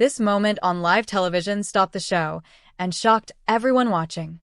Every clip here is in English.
This moment on live television stopped the show and shocked everyone watching.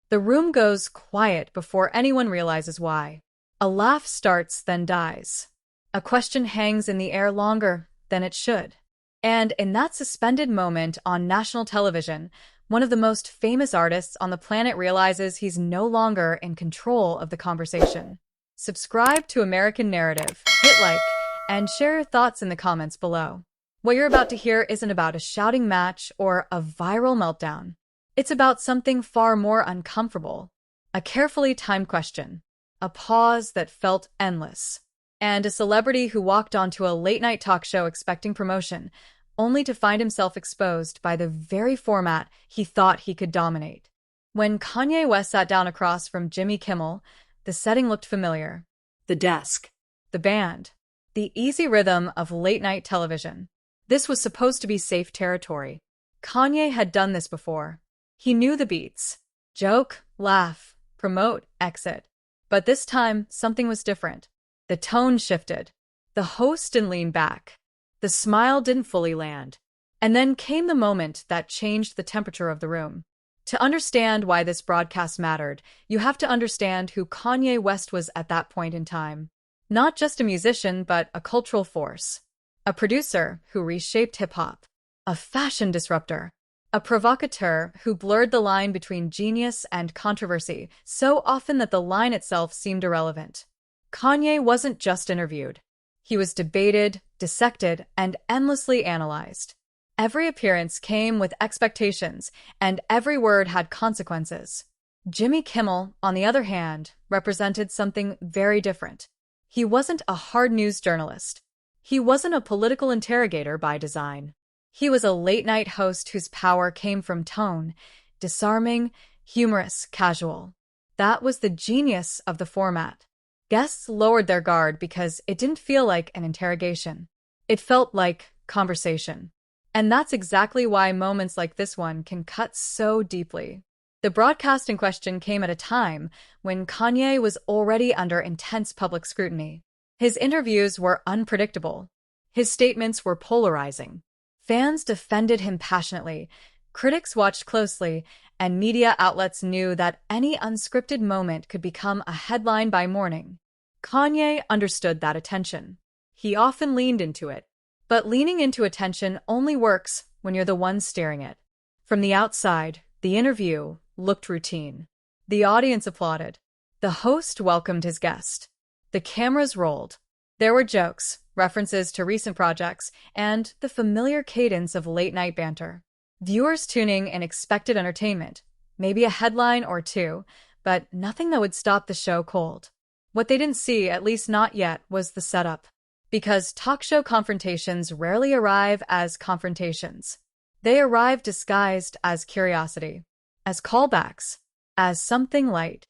The room goes quiet before anyone realizes why. A laugh starts, then dies. A question hangs in the air longer than it should. And in that suspended moment on national television, one of the most famous artists on the planet realizes he's no longer in control of the conversation. Subscribe to American Narrative, hit like, and share your thoughts in the comments below. What you're about to hear isn't about a shouting match or a viral meltdown. It's about something far more uncomfortable. A carefully timed question, a pause that felt endless, and a celebrity who walked onto a late-night talk show expecting promotion, only to find himself exposed by the very format he thought he could dominate. When Kanye West sat down across from Jimmy Kimmel, the setting looked familiar. The desk. The band. The easy rhythm of late-night television. This was supposed to be safe territory. Kanye had done this before. He knew the beats. Joke, laugh, promote, exit. But this time, something was different. The tone shifted. The host didn't lean back. The smile didn't fully land. And then came the moment that changed the temperature of the room. To understand why this broadcast mattered, you have to understand who Kanye West was at that point in time. Not just a musician, but a cultural force. A producer who reshaped hip-hop. A fashion disruptor. A provocateur who blurred the line between genius and controversy so often that the line itself seemed irrelevant. Kanye wasn't just interviewed. He was debated, dissected, and endlessly analyzed. Every appearance came with expectations, and every word had consequences. Jimmy Kimmel, on the other hand, represented something very different. He wasn't a hard news journalist. He wasn't a political interrogator by design. He was a late-night host whose power came from tone, disarming, humorous, casual. That was the genius of the format. Guests lowered their guard because it didn't feel like an interrogation. It felt like conversation. And that's exactly why moments like this one can cut so deeply. The broadcast in question came at a time when Kanye was already under intense public scrutiny. His interviews were unpredictable. His statements were polarizing. Fans defended him passionately, critics watched closely, and media outlets knew that any unscripted moment could become a headline by morning. Kanye understood that attention. He often leaned into it. But leaning into attention only works when you're the one steering it. From the outside, the interview looked routine. The audience applauded. The host welcomed his guest. The cameras rolled. There were jokes, references to recent projects, and the familiar cadence of late-night banter. Viewers tuning in expected entertainment, maybe a headline or two, but nothing that would stop the show cold. What they didn't see, at least not yet, was the setup. Because talk show confrontations rarely arrive as confrontations. They arrive disguised as curiosity, as callbacks, as something light.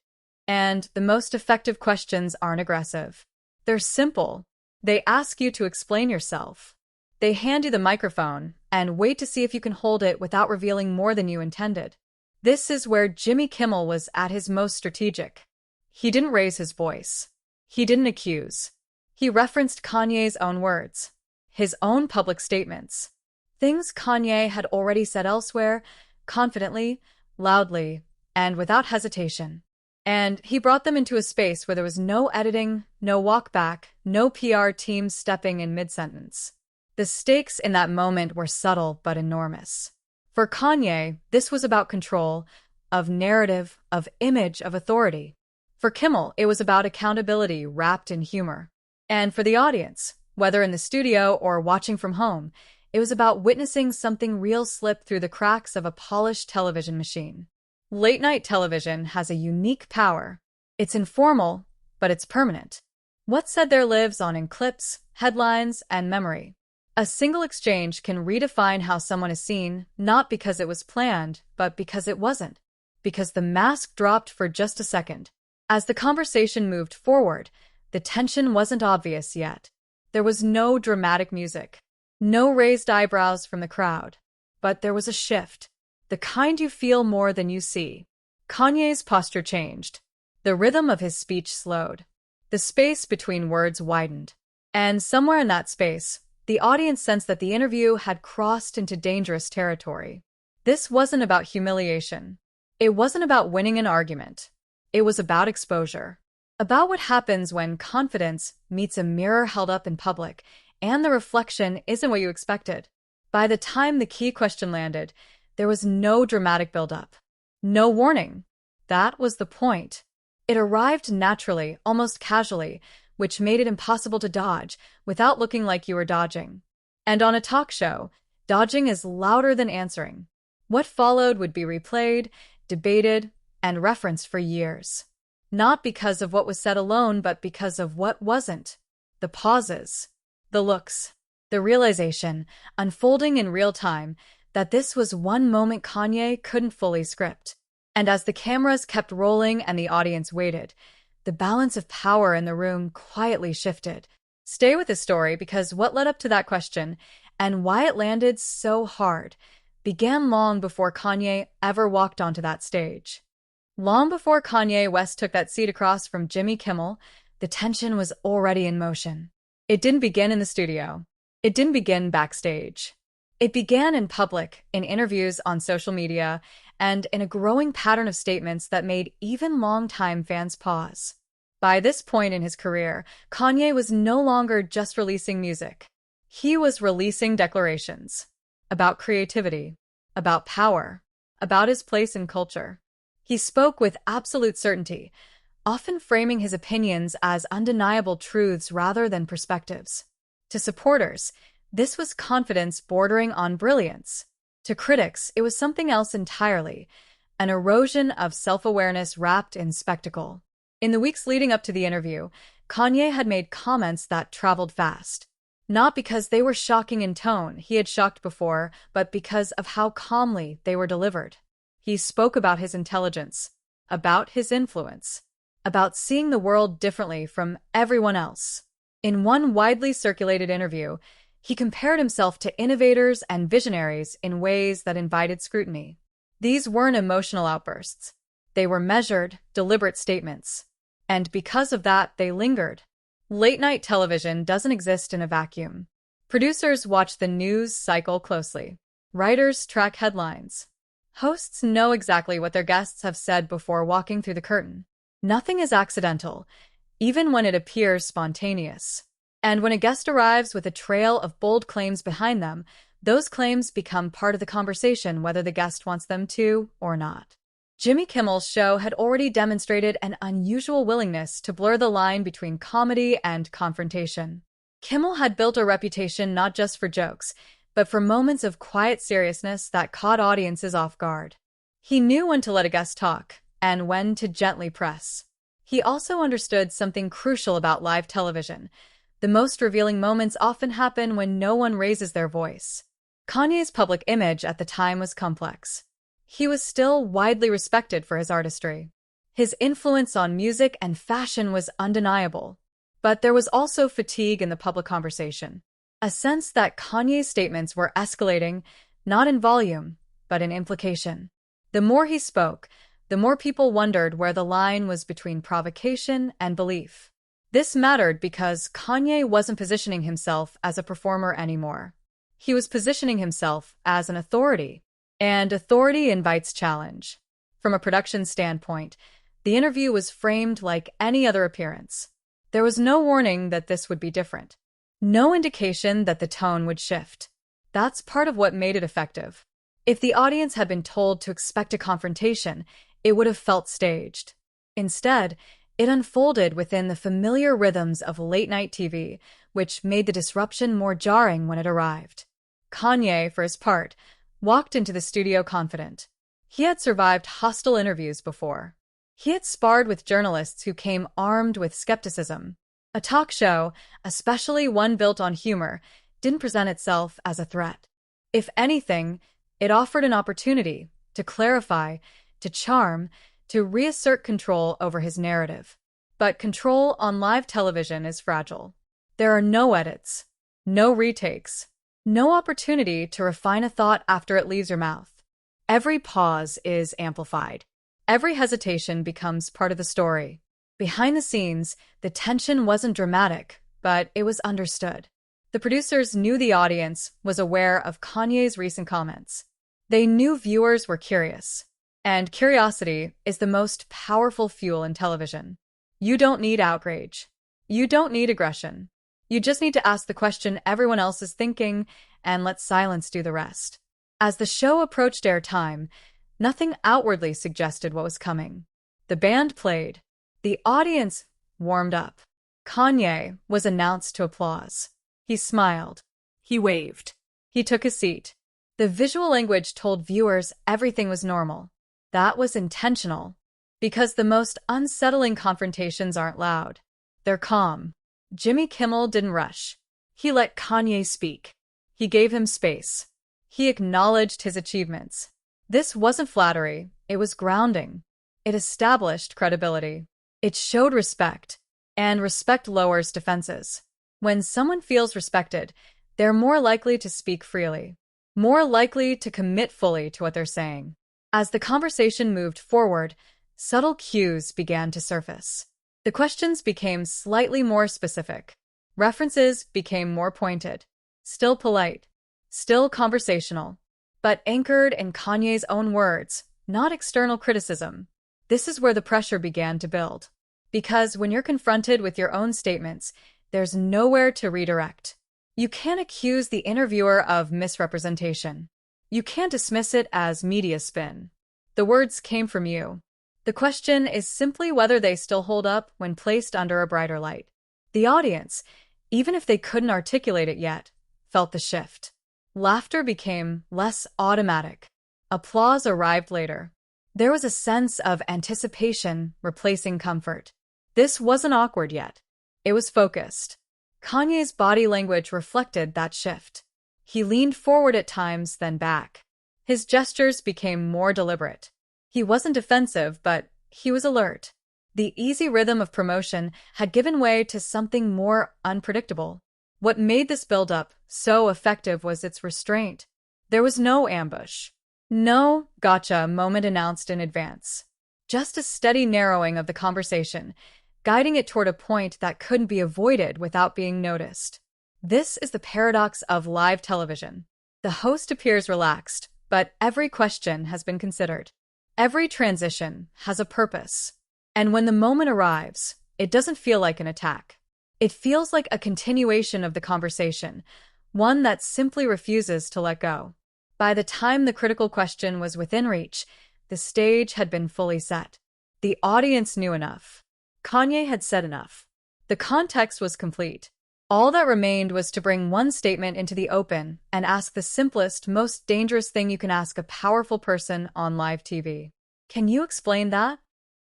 And the most effective questions aren't aggressive. They're simple. They ask you to explain yourself. They hand you the microphone and wait to see if you can hold it without revealing more than you intended. This is where Jimmy Kimmel was at his most strategic. He didn't raise his voice. He didn't accuse. He referenced Kanye's own words, his own public statements, things Kanye had already said elsewhere, confidently, loudly, and without hesitation. And he brought them into a space where there was no editing, no walkback, no PR team stepping in mid-sentence. The stakes in that moment were subtle but enormous. For Kanye, this was about control, of narrative, of image, of authority. For Kimmel, it was about accountability wrapped in humor. And for the audience, whether in the studio or watching from home, it was about witnessing something real slip through the cracks of a polished television machine. Late-night television has a unique power. It's informal, but it's permanent. What's said there lives on in clips, headlines, and memory. A single exchange can redefine how someone is seen, not because it was planned, but because it wasn't. Because the mask dropped for just a second. As the conversation moved forward, the tension wasn't obvious yet. There was no dramatic music, no raised eyebrows from the crowd. But there was a shift, the kind you feel more than you see. Kanye's posture changed. The rhythm of his speech slowed. The space between words widened. And somewhere in that space, The audience sensed that the interview had crossed into dangerous territory. This wasn't about humiliation. It wasn't about winning an argument. It was about exposure. About what happens when confidence meets a mirror held up in public and the reflection isn't what you expected. By the time the key question landed, there was no dramatic buildup. No warning. That was the point. It arrived naturally, almost casually, which made it impossible to dodge without looking like you were dodging. And on a talk show, dodging is louder than answering. What followed would be replayed, debated, and referenced for years. Not because of what was said alone, but because of what wasn't. The pauses, the looks, the realization, unfolding in real time, that this was one moment Kanye couldn't fully script. And as the cameras kept rolling and the audience waited, the balance of power in the room quietly shifted. Stay with the story because what led up to that question, and why it landed so hard, began long before Kanye ever walked onto that stage. Long before Kanye West took that seat across from Jimmy Kimmel, the tension was already in motion. It didn't begin in the studio. It didn't begin backstage. It began in public, in interviews on social media, and in a growing pattern of statements that made even longtime fans pause. By this point in his career, Kanye was no longer just releasing music. He was releasing declarations about creativity, about power, about his place in culture. He spoke with absolute certainty, often framing his opinions as undeniable truths rather than perspectives. To supporters, this was confidence bordering on brilliance. To critics, it was something else entirely, an erosion of self-awareness wrapped in spectacle. In the weeks leading up to the interview, Kanye had made comments that traveled fast. Not because they were shocking in tone, he had shocked before, but because of how calmly they were delivered. He spoke about his intelligence, about his influence, about seeing the world differently from everyone else. In one widely circulated interview, he compared himself to innovators and visionaries in ways that invited scrutiny. These weren't emotional outbursts. They were measured, deliberate statements. And because of that, they lingered. Late-night television doesn't exist in a vacuum. Producers watch the news cycle closely. Writers track headlines. Hosts know exactly what their guests have said before walking through the curtain. Nothing is accidental, even when it appears spontaneous. And when a guest arrives with a trail of bold claims behind them, those claims become part of the conversation whether the guest wants them to or not. Jimmy Kimmel's show had already demonstrated an unusual willingness to blur the line between comedy and confrontation. Kimmel had built a reputation not just for jokes, but for moments of quiet seriousness that caught audiences off guard. He knew when to let a guest talk, and when to gently press. He also understood something crucial about live television. The most revealing moments often happen when no one raises their voice. Kanye's public image at the time was complex. He was still widely respected for his artistry. His influence on music and fashion was undeniable. But there was also fatigue in the public conversation. A sense that Kanye's statements were escalating, not in volume, but in implication. The more he spoke, the more people wondered where the line was between provocation and belief. This mattered because Kanye wasn't positioning himself as a performer anymore. He was positioning himself as an authority, and authority invites challenge. From a production standpoint, the interview was framed like any other appearance. There was no warning that this would be different. No indication that the tone would shift. That's part of what made it effective. If the audience had been told to expect a confrontation, it would have felt staged. Instead, it unfolded within the familiar rhythms of late-night TV, which made the disruption more jarring when it arrived. Kanye, for his part, walked into the studio confident. He had survived hostile interviews before. He had sparred with journalists who came armed with skepticism. A talk show, especially one built on humor, didn't present itself as a threat. If anything, it offered an opportunity to clarify, to charm, to reassert control over his narrative. But control on live television is fragile. There are no edits, no retakes, no opportunity to refine a thought after it leaves your mouth. Every pause is amplified. Every hesitation becomes part of the story. Behind the scenes, the tension wasn't dramatic, but it was understood. The producers knew the audience was aware of Kanye's recent comments. They knew viewers were curious. And curiosity is the most powerful fuel in television. You don't need outrage. You don't need aggression. You just need to ask the question everyone else is thinking and let silence do the rest. As the show approached airtime, nothing outwardly suggested what was coming. The band played. The audience warmed up. Kanye was announced to applause. He smiled. He waved. He took his seat. The visual language told viewers everything was normal. That was intentional. Because the most unsettling confrontations aren't loud. They're calm. Jimmy Kimmel didn't rush. He let Kanye speak. He gave him space. He acknowledged his achievements. This wasn't flattery. It was grounding. It established credibility. It showed respect. And respect lowers defenses. When someone feels respected, they're more likely to speak freely. More likely to commit fully to what they're saying. As the conversation moved forward, subtle cues began to surface. The questions became slightly more specific. References became more pointed. Still polite. Still conversational. But anchored in Kanye's own words, not external criticism. This is where the pressure began to build. Because when you're confronted with your own statements, there's nowhere to redirect. You can't accuse the interviewer of misrepresentation. You can't dismiss it as media spin. The words came from you. The question is simply whether they still hold up when placed under a brighter light. The audience, even if they couldn't articulate it yet, felt the shift. Laughter became less automatic. Applause arrived later. There was a sense of anticipation replacing comfort. This wasn't awkward yet. It was focused. Kanye's body language reflected that shift. He leaned forward at times, then back. His gestures became more deliberate. He wasn't defensive, but he was alert. The easy rhythm of promotion had given way to something more unpredictable. What made this build-up so effective was its restraint. There was no ambush. No gotcha moment announced in advance. Just a steady narrowing of the conversation, guiding it toward a point that couldn't be avoided without being noticed. This is the paradox of live television. The host appears relaxed, but every question has been considered. Every transition has a purpose. And when the moment arrives, it doesn't feel like an attack. It feels like a continuation of the conversation, one that simply refuses to let go. By the time the critical question was within reach, the stage had been fully set. The audience knew enough. Kanye had said enough. The context was complete. All that remained was to bring one statement into the open and ask the simplest, most dangerous thing you can ask a powerful person on live TV. Can you explain that?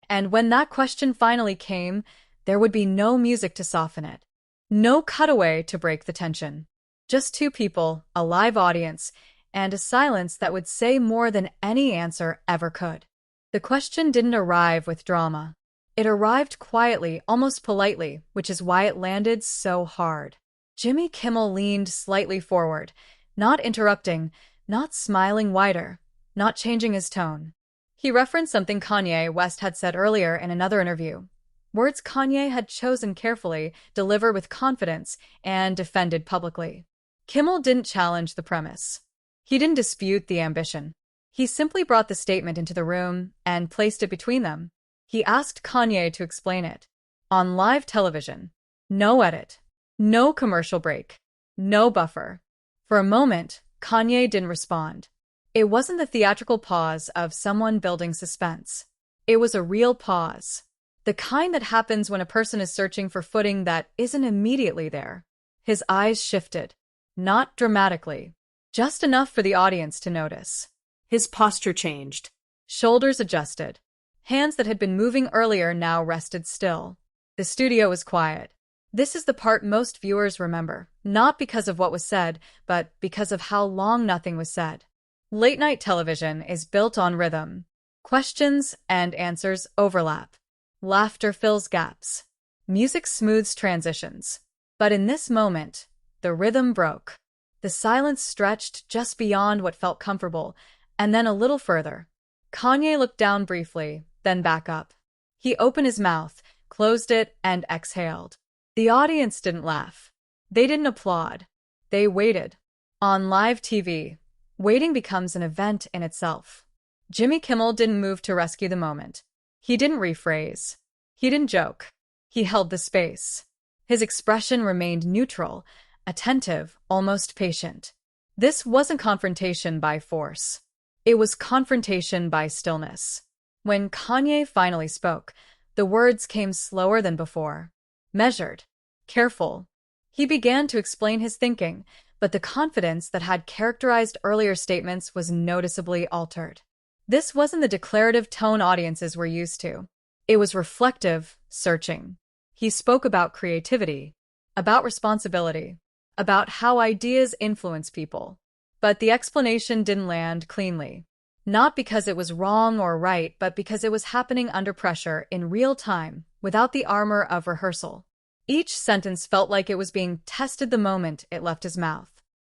And when that question finally came, there would be no music to soften it. No cutaway to break the tension. Just two people, a live audience, and a silence that would say more than any answer ever could. The question didn't arrive with drama. It arrived quietly, almost politely, which is why it landed so hard. Jimmy Kimmel leaned slightly forward, not interrupting, not smiling wider, not changing his tone. He referenced something Kanye West had said earlier in another interview. Words Kanye had chosen carefully, delivered with confidence, and defended publicly. Kimmel didn't challenge the premise. He didn't dispute the ambition. He simply brought the statement into the room and placed it between them. He asked Kanye to explain it. On live television. No edit. No commercial break. No buffer. For a moment, Kanye didn't respond. It wasn't the theatrical pause of someone building suspense. It was a real pause. The kind that happens when a person is searching for footing that isn't immediately there. His eyes shifted. Not dramatically. Just enough for the audience to notice. His posture changed. Shoulders adjusted. Hands that had been moving earlier now rested still. The studio was quiet. This is the part most viewers remember, not because of what was said, but because of how long nothing was said. Late-night television is built on rhythm. Questions and answers overlap. Laughter fills gaps. Music smooths transitions. But in this moment, the rhythm broke. The silence stretched just beyond what felt comfortable, and then a little further. Kanye looked down briefly, then back up. He opened his mouth, closed it, and exhaled. The audience didn't laugh. They didn't applaud. They waited. On live TV, waiting becomes an event in itself. Jimmy Kimmel didn't move to rescue the moment. He didn't rephrase. He didn't joke. He held the space. His expression remained neutral, attentive, almost patient. This wasn't confrontation by force. It was confrontation by stillness. When Kanye finally spoke, the words came slower than before. Measured. Careful. He began to explain his thinking, but the confidence that had characterized earlier statements was noticeably altered. This wasn't the declarative tone audiences were used to. It was reflective, searching. He spoke about creativity, about responsibility, about how ideas influence people. But the explanation didn't land cleanly. Not because it was wrong or right, but because it was happening under pressure in real time, without the armor of rehearsal. Each sentence felt like it was being tested the moment it left his mouth.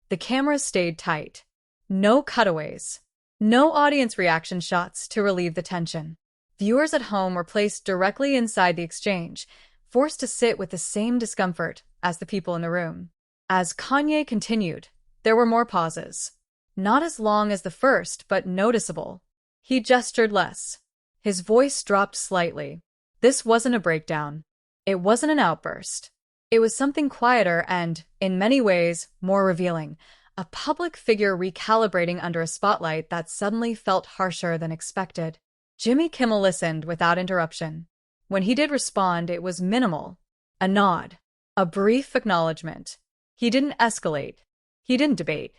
The camera stayed tight. No cutaways. No audience reaction shots to relieve the tension. Viewers at home were placed directly inside the exchange, forced to sit with the same discomfort as the people in the room. As Kanye continued, there were more pauses. Not as long as the first, but noticeable. He gestured less. His voice dropped slightly. This wasn't a breakdown. It wasn't an outburst. It was something quieter and, in many ways, more revealing. A public figure recalibrating under a spotlight that suddenly felt harsher than expected. Jimmy Kimmel listened without interruption. When he did respond, it was minimal. A nod. A brief acknowledgement. He didn't escalate. He didn't debate.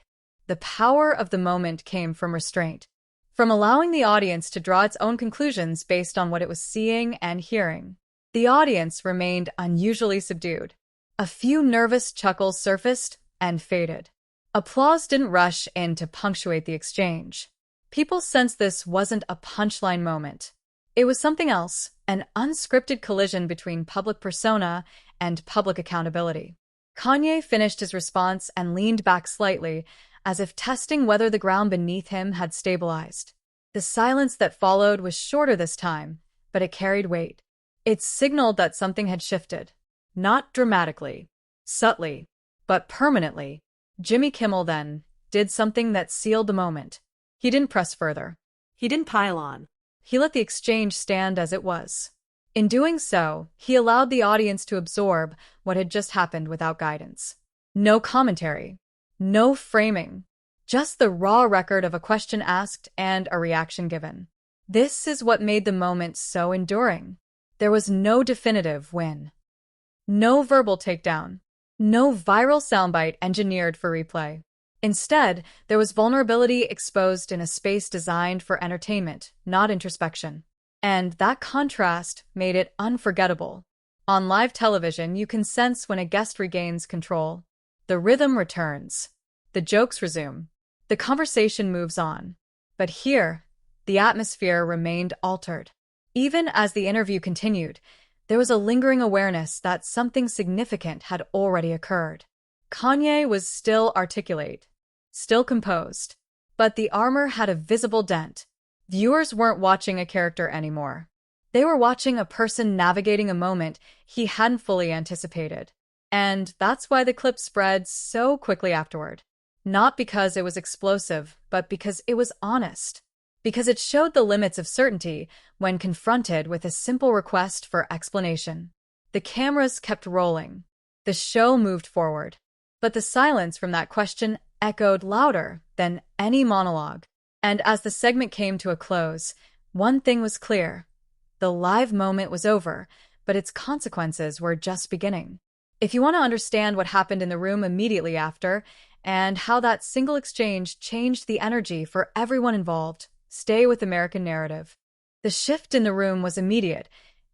The power of the moment came from restraint, from allowing the audience to draw its own conclusions based on what it was seeing and hearing. The audience remained unusually subdued. A few nervous chuckles surfaced and faded. Applause didn't rush in to punctuate the exchange. People sensed this wasn't a punchline moment. It was something else, an unscripted collision between public persona and public accountability. Kanye finished his response and leaned back slightly, as if testing whether the ground beneath him had stabilized. The silence that followed was shorter this time, but it carried weight. It signaled that something had shifted. Not dramatically, subtly, but permanently. Jimmy Kimmel then did something that sealed the moment. He didn't press further. He didn't pile on. He let the exchange stand as it was. In doing so, he allowed the audience to absorb what had just happened without guidance. No commentary. No framing. Just the raw record of a question asked and a reaction given. This is what made the moment so enduring. There was no definitive win. No verbal takedown. No viral soundbite engineered for replay. Instead, there was vulnerability exposed in a space designed for entertainment, not introspection. And that contrast made it unforgettable. On live television, you can sense when a guest regains control. The rhythm returns. The jokes resume. The conversation moves on. But here, the atmosphere remained altered. Even as the interview continued, there was a lingering awareness that something significant had already occurred. Kanye was still articulate, still composed, but the armor had a visible dent. Viewers weren't watching a character anymore. They were watching a person navigating a moment he hadn't fully anticipated. And that's why the clip spread so quickly afterward. Not because it was explosive, but because it was honest. Because it showed the limits of certainty when confronted with a simple request for explanation. The cameras kept rolling. The show moved forward. But the silence from that question echoed louder than any monologue. And as the segment came to a close, one thing was clear. The live moment was over, but its consequences were just beginning. If you want to understand what happened in the room immediately after, and how that single exchange changed the energy for everyone involved, stay with American Narrative. The shift in the room was immediate,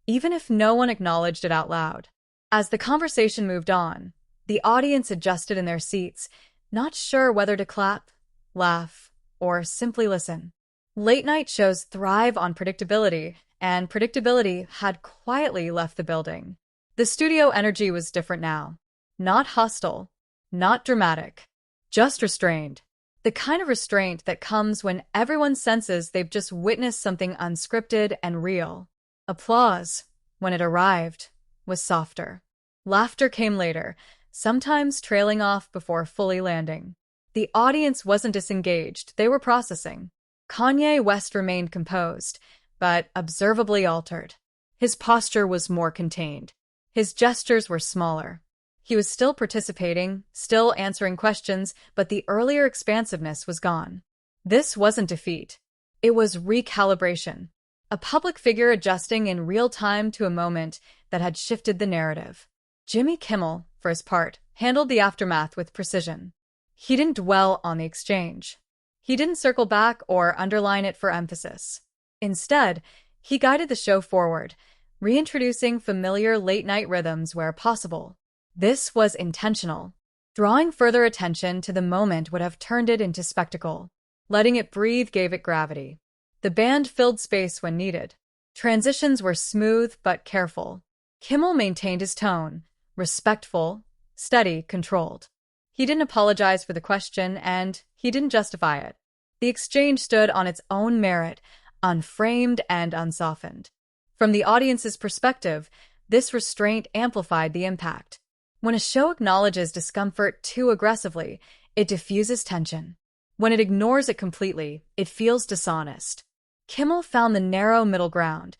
even if no one acknowledged it out loud. As the conversation moved on, the audience adjusted in their seats, not sure whether to clap, laugh, or simply listen. Late-night shows thrive on predictability, and predictability had quietly left the building. The studio energy was different now. Not hostile, not dramatic, just restrained. The kind of restraint that comes when everyone senses they've just witnessed something unscripted and real. Applause, when it arrived, was softer. Laughter came later, sometimes trailing off before fully landing. The audience wasn't disengaged, they were processing. Kanye West remained composed, but observably altered. His posture was more contained. His gestures were smaller. He was still participating, still answering questions, but the earlier expansiveness was gone. This wasn't defeat. It was recalibration. A public figure adjusting in real time to a moment that had shifted the narrative. Jimmy Kimmel, for his part, handled the aftermath with precision. He didn't dwell on the exchange. He didn't circle back or underline it for emphasis. Instead, he guided the show forward, reintroducing familiar late-night rhythms where possible. This was intentional. Drawing further attention to the moment would have turned it into spectacle. Letting it breathe gave it gravity. The band filled space when needed. Transitions were smooth but careful. Kimmel maintained his tone, respectful, steady, controlled. He didn't apologize for the question, and he didn't justify it. The exchange stood on its own merit, unframed and unsoftened. From the audience's perspective, this restraint amplified the impact. When a show acknowledges discomfort too aggressively, it diffuses tension. When it ignores it completely, it feels dishonest. Kimmel found the narrow middle ground,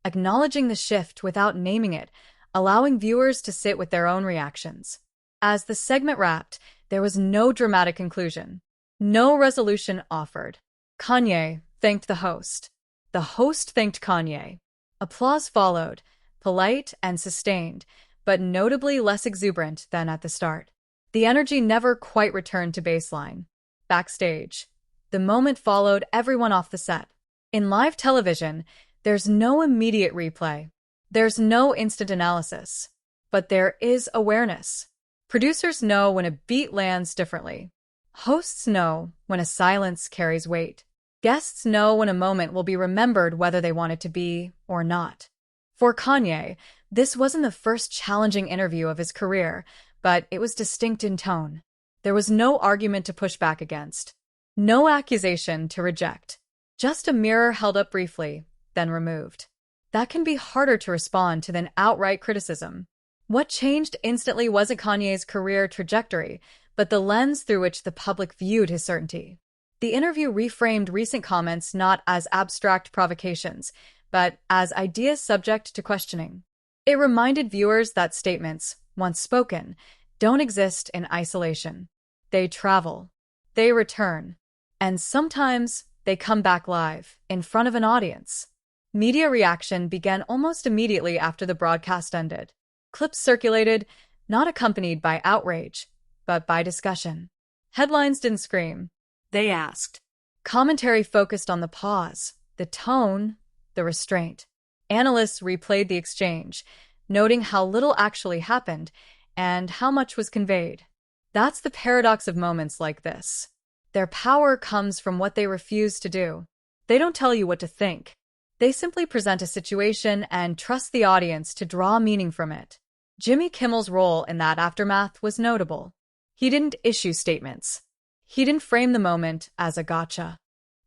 acknowledging the shift without naming it, allowing viewers to sit with their own reactions. As the segment wrapped, there was no dramatic conclusion. No resolution offered. Kanye thanked the host. The host thanked Kanye. Applause followed, polite and sustained, but notably less exuberant than at the start. The energy never quite returned to baseline. Backstage, the moment followed everyone off the set. In live television, there's no immediate replay. There's no instant analysis. But there is awareness. Producers know when a beat lands differently. Hosts know when a silence carries weight. Guests know when a moment will be remembered whether they want it to be or not. For Kanye, this wasn't the first challenging interview of his career, but it was distinct in tone. There was no argument to push back against. No accusation to reject. Just a mirror held up briefly, then removed. That can be harder to respond to than outright criticism. What changed instantly wasn't Kanye's career trajectory, but the lens through which the public viewed his certainty. The interview reframed recent comments not as abstract provocations, but as ideas subject to questioning. It reminded viewers that statements, once spoken, don't exist in isolation. They travel. They return. And sometimes they come back live, in front of an audience. Media reaction began almost immediately after the broadcast ended. Clips circulated, not accompanied by outrage, but by discussion. Headlines didn't scream. They asked. Commentary focused on the pause, the tone, the restraint. Analysts replayed the exchange, noting how little actually happened and how much was conveyed. That's the paradox of moments like this. Their power comes from what they refuse to do. They don't tell you what to think. They simply present a situation and trust the audience to draw meaning from it. Jimmy Kimmel's role in that aftermath was notable. He didn't issue statements. He didn't frame the moment as a gotcha.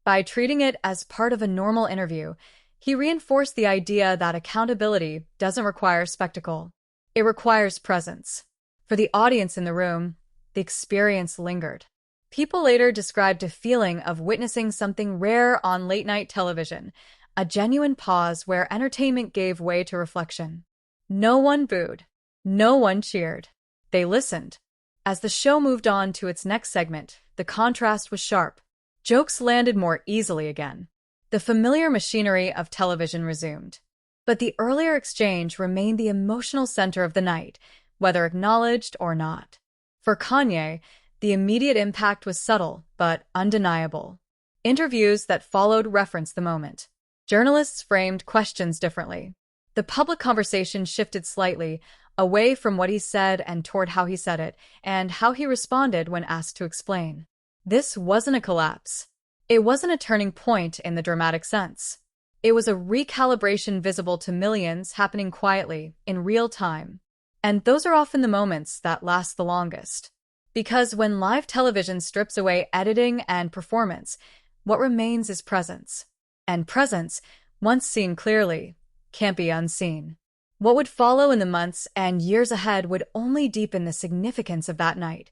By treating it as part of a normal interview, he reinforced the idea that accountability doesn't require spectacle. It requires presence. For the audience in the room, the experience lingered. People later described a feeling of witnessing something rare on late-night television, a genuine pause where entertainment gave way to reflection. No one booed. No one cheered. They listened. As the show moved on to its next segment, the contrast was sharp. Jokes landed more easily again. The familiar machinery of television resumed. But the earlier exchange remained the emotional center of the night, whether acknowledged or not. For Kanye, the immediate impact was subtle but undeniable. Interviews that followed referenced the moment. Journalists framed questions differently. The public conversation shifted slightly, away from what he said and toward how he said it, and how he responded when asked to explain. This wasn't a collapse. It wasn't a turning point in the dramatic sense. It was a recalibration visible to millions happening quietly, in real time. And those are often the moments that last the longest. Because when live television strips away editing and performance, what remains is presence. And presence, once seen clearly, can't be unseen. What would follow in the months and years ahead would only deepen the significance of that night,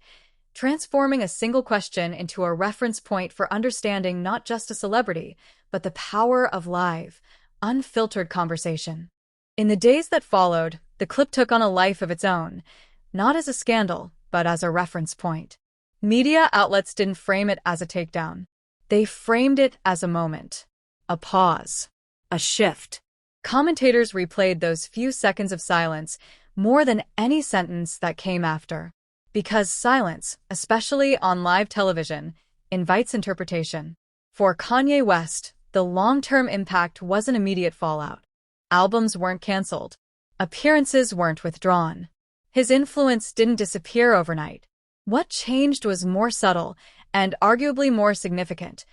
transforming a single question into a reference point for understanding not just a celebrity, but the power of live, unfiltered conversation. In the days that followed, the clip took on a life of its own, not as a scandal, but as a reference point. Media outlets didn't frame it as a takedown. They framed it as a moment, a pause, A shift. commentators replayed those few seconds of silence more than any sentence that came after. Because silence, especially on live television, invites interpretation. For Kanye West, the long-term impact wasn't immediate fallout. Albums weren't canceled. Appearances weren't withdrawn. His influence didn't disappear overnight. What changed was more subtle and arguably more significant: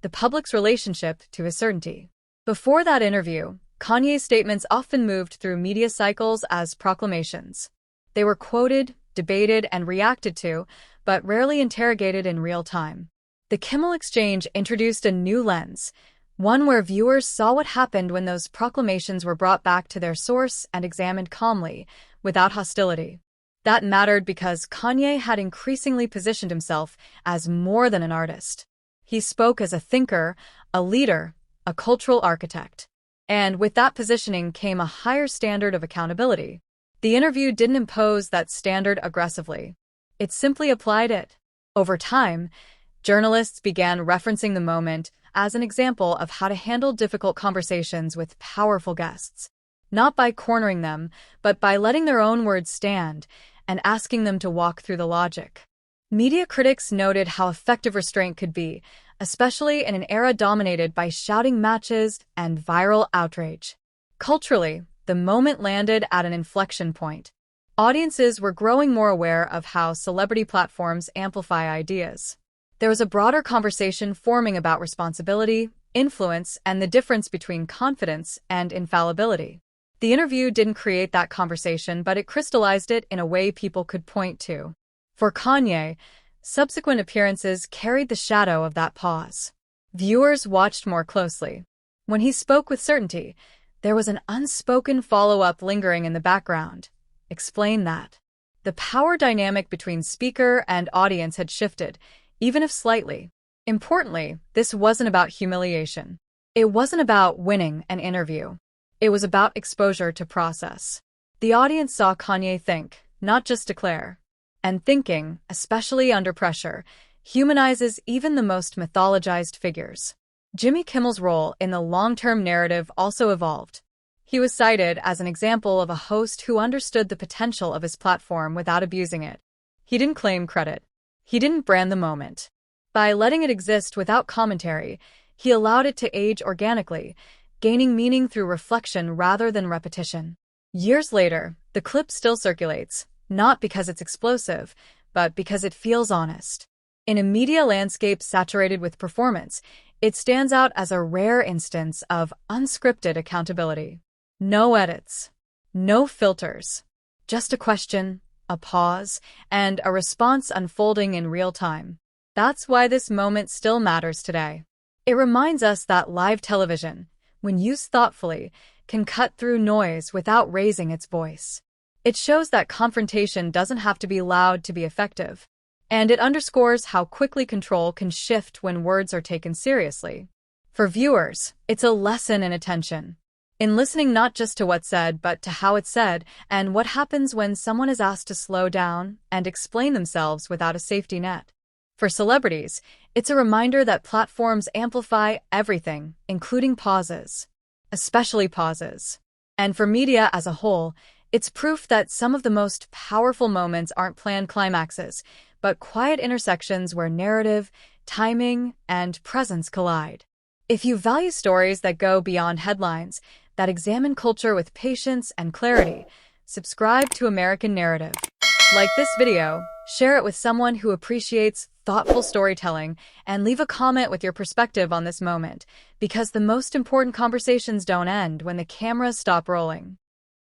the public's relationship to his certainty. Before that interview, Kanye's statements often moved through media cycles as proclamations. They were quoted, debated, and reacted to, but rarely interrogated in real time. The Kimmel exchange introduced a new lens, one where viewers saw what happened when those proclamations were brought back to their source and examined calmly, without hostility. That mattered because Kanye had increasingly positioned himself as more than an artist. He spoke as a thinker, a leader, a cultural architect. And with that positioning came a higher standard of accountability. The interview didn't impose that standard aggressively. It simply applied it. Over time, journalists began referencing the moment as an example of how to handle difficult conversations with powerful guests, not by cornering them, but by letting their own words stand and asking them to walk through the logic. Media critics noted how effective restraint could be, especially in an era dominated by shouting matches and viral outrage. Culturally, the moment landed at an inflection point. Audiences were growing more aware of how celebrity platforms amplify ideas. There was a broader conversation forming about responsibility, influence, and the difference between confidence and infallibility. The interview didn't create that conversation, but it crystallized it in a way people could point to. For Kanye, subsequent appearances carried the shadow of that pause. Viewers watched more closely. When he spoke with certainty, there was an unspoken follow-up lingering in the background. Explain that. The power dynamic between speaker and audience had shifted, even if slightly. Importantly, this wasn't about humiliation. It wasn't about winning an interview. It was about exposure to process. The audience saw Kanye think, not just declare. And thinking, especially under pressure, humanizes even the most mythologized figures. Jimmy Kimmel's role in the long-term narrative also evolved. He was cited as an example of a host who understood the potential of his platform without abusing it. He didn't claim credit. He didn't brand the moment. By letting it exist without commentary, he allowed it to age organically, gaining meaning through reflection rather than repetition. Years later, the clip still circulates, not because it's explosive, but because it feels honest. In a media landscape saturated with performance, it stands out as a rare instance of unscripted accountability. No edits, no filters, just a question, a pause, and a response unfolding in real time. That's why this moment still matters today. It reminds us that live television, when used thoughtfully, can cut through noise without raising its voice. It shows that confrontation doesn't have to be loud to be effective, and it underscores how quickly control can shift when words are taken seriously. For viewers, it's a lesson in attention, in listening not just to what's said, but to how it's said, and what happens when someone is asked to slow down and explain themselves without a safety net. For celebrities, it's a reminder that platforms amplify everything, including pauses, especially pauses. And for media as a whole, it's proof that some of the most powerful moments aren't planned climaxes, but quiet intersections where narrative, timing, and presence collide. If you value stories that go beyond headlines, that examine culture with patience and clarity, subscribe to American Narrative. Like this video, share it with someone who appreciates thoughtful storytelling, and leave a comment with your perspective on this moment, because the most important conversations don't end when the cameras stop rolling.